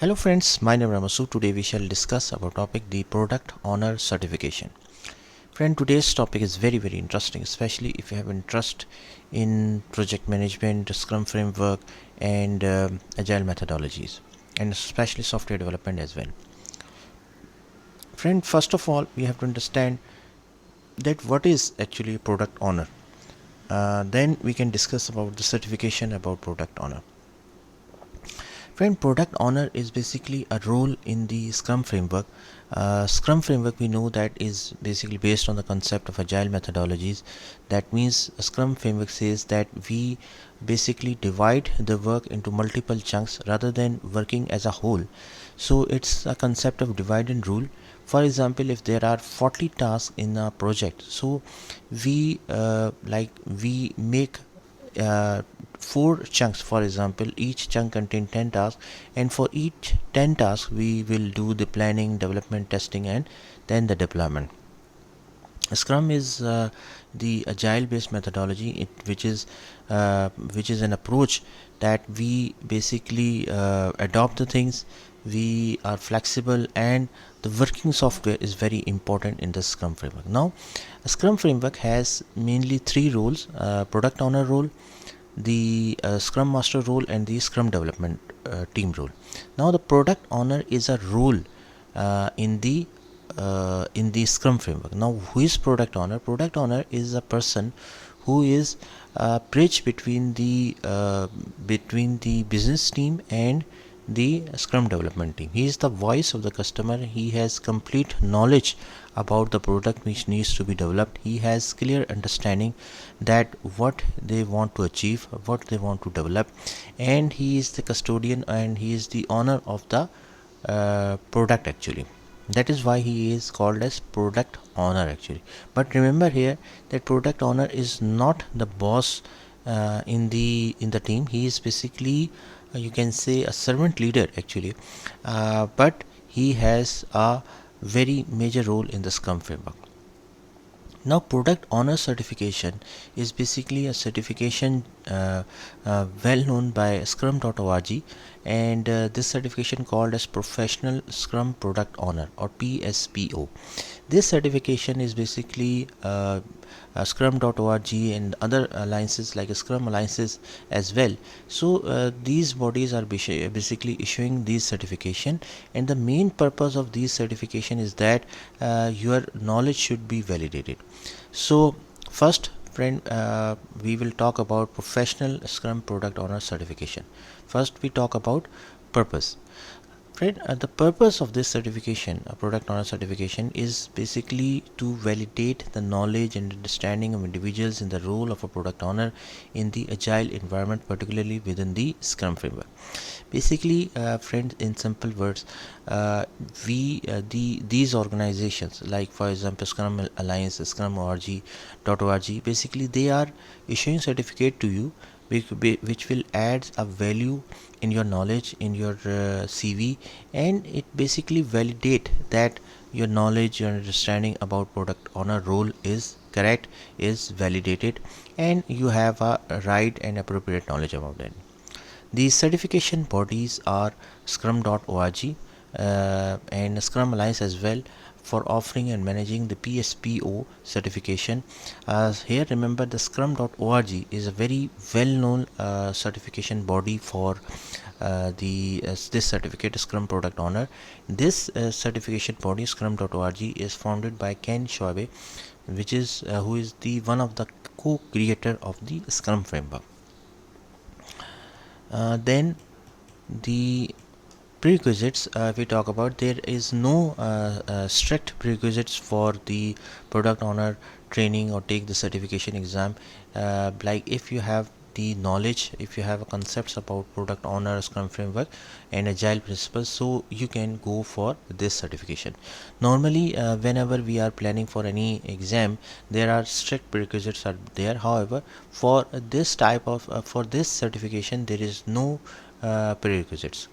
Hello friends, my name is Ramasu. Today we shall discuss about topic the Product Owner Certification. Friend, today's topic is very interesting, especially if you have interest in project management, Scrum framework, and Agile methodologies, and especially software development as well. Friend, first of all, we have to understand that what is actually a product owner. Then we can discuss about the certification about product owner. Friend, product owner is basically a role in the Scrum framework. Scrum framework, we know that is basically based on the concept of agile methodologies. That means a Scrum framework says that we basically divide the work into multiple chunks rather than working as a whole. So it's a concept of divide and rule. For example, if there are 40 tasks in a project, so we make uh, 4 chunks. For example, each chunk contains 10 tasks, and for each 10 tasks we will do the planning, development, testing, and then the deployment. Scrum is the agile based methodology, which is an approach that we basically adopt the things. We are flexible, and the working software is very important in the Scrum framework. Now, a Scrum framework has mainly 3 roles: product owner role, the Scrum Master role, and the Scrum Development team role. Now, the product owner is a role in the Scrum framework. Now, who is product owner? Product owner is a person who is a bridge between the business team and the Scrum development team. He is the voice of the customer. He has complete knowledge about the product which needs to be developed. He has clear understanding that what they want to achieve, what they want to develop, and he is the custodian and he is the owner of the product actually. That is why he is called as product owner actually. But remember here that product owner is not the boss in the team. He is basically you can say a servant leader actually, but he has a very major role in the Scrum framework. Now, product owner certification is basically a certification well known by scrum.org, and this certification called as Professional Scrum Product Owner or PSPO. This certification is basically scrum.org and other alliances like Scrum alliances as well. So these bodies are basically issuing these certification, and the main purpose of these certification is that your knowledge should be validated. So first, friend, we will talk about Professional Scrum Product Owner certification. First, we talk about purpose. Right, the purpose of this certification, a product owner certification, is basically to validate the knowledge and understanding of individuals in the role of a product owner in the agile environment, particularly within the Scrum framework. Basically, friends, in simple words, these organizations, like for example Scrum Alliance, Scrum.org, basically they are issuing certificate to you which will add a value in your knowledge in your CV, and it basically validate that your knowledge, your understanding about product owner role is correct, is validated, and you have a right and appropriate knowledge about it. These certification bodies are scrum.org and Scrum Alliance as well, for offering and managing the PSPO certification. Here, remember, the scrum.org is a very well-known certification body for this certificate, Scrum Product Owner. This certification body, scrum.org, is founded by Ken Schwabe, which is who is the one of the co-creator of the Scrum framework. Then the prerequisites, we talk about, there is no strict prerequisites for the product owner training or take the certification exam. Like if you have the knowledge, if you have concepts about product owner, Scrum framework, and agile principles, so you can go for this certification. Normally whenever we are planning for any exam, there are strict prerequisites are there. However, for this type of for this certification, there is no prerequisites.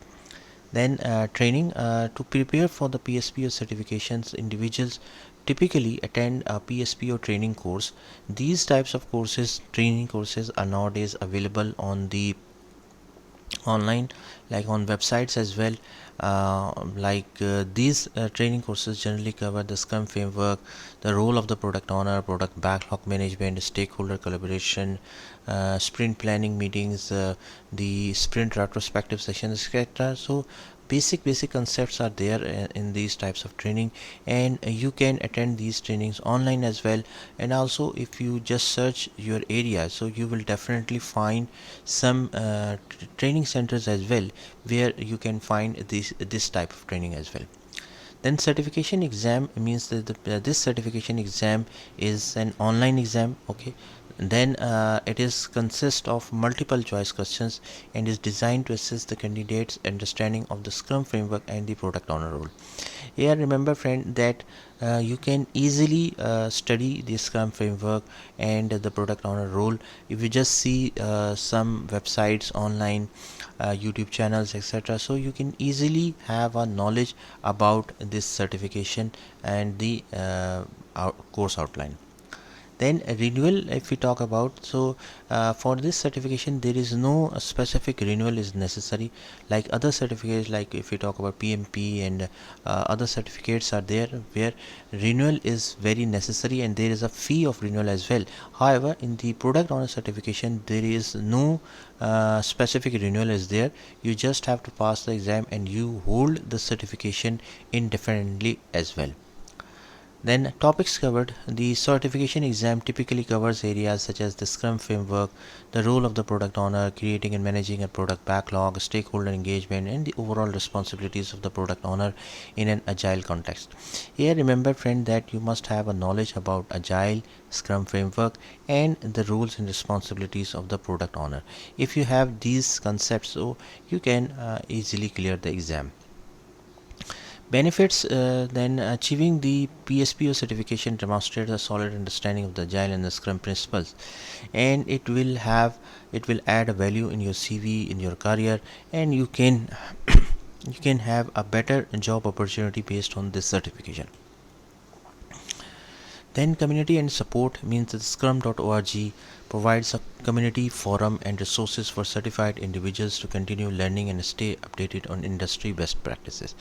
Then training, to prepare for the PSPO certifications, individuals typically attend a PSPO training course. These types of courses, training courses, are nowadays available on the online, like on websites as well. These training courses generally cover the Scrum framework, the role of the product owner, product backlog management, stakeholder collaboration, sprint planning meetings, the sprint retrospective sessions, etc. So basic concepts are there in these types of training, and you can attend these trainings online as well. And also, if you just search your area, so you will definitely find some training centers as well, where you can find this type of training as well. Then certification exam means that this certification exam is an online exam. Okay, then it is consist of multiple choice questions and is designed to assess the candidate's understanding of the Scrum framework and the product owner role. Here remember friend that you can easily study the Scrum framework and the product owner role if you just see some websites online, YouTube channels, etc. So you can easily have a knowledge about this certification and the course outline. Then renewal, if we talk about, so for this certification there is no specific renewal is necessary, like other certificates, like if we talk about PMP and other certificates are there where renewal is very necessary and there is a fee of renewal as well. However, in the product owner certification there is no specific renewal is there. You just have to pass the exam and you hold the certification indefinitely as well. Then topics covered. The certification exam typically covers areas such as the Scrum framework, the role of the product owner, creating and managing a product backlog, stakeholder engagement, and the overall responsibilities of the product owner in an agile context. Here remember friend that you must have a knowledge about agile, Scrum framework, and the roles and responsibilities of the product owner. If you have these concepts, so you can easily clear the exam. Benefits. Then achieving the PSPO certification demonstrates a solid understanding of the Agile and the Scrum principles, and it will add a value in your CV, in your career, and you can you can have a better job opportunity based on this certification. Then community and support means that scrum.org provides a community forum and resources for certified individuals to continue learning and stay updated on industry best practices.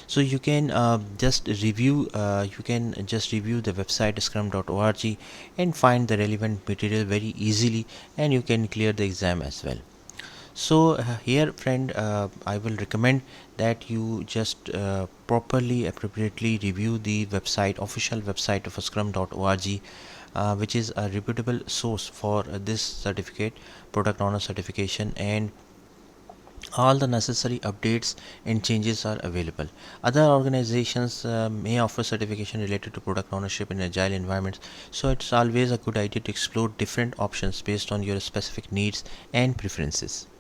So you can just review the website scrum.org and find the relevant material very easily, and you can clear the exam as well. So here friend, I will recommend that you just properly appropriately review the website, official website of scrum.org, which is a reputable source for this certificate, product owner certification, and all the necessary updates and changes are available. Other organizations may offer certification related to product ownership in agile environments, so it's always a good idea to explore different options based on your specific needs and preferences.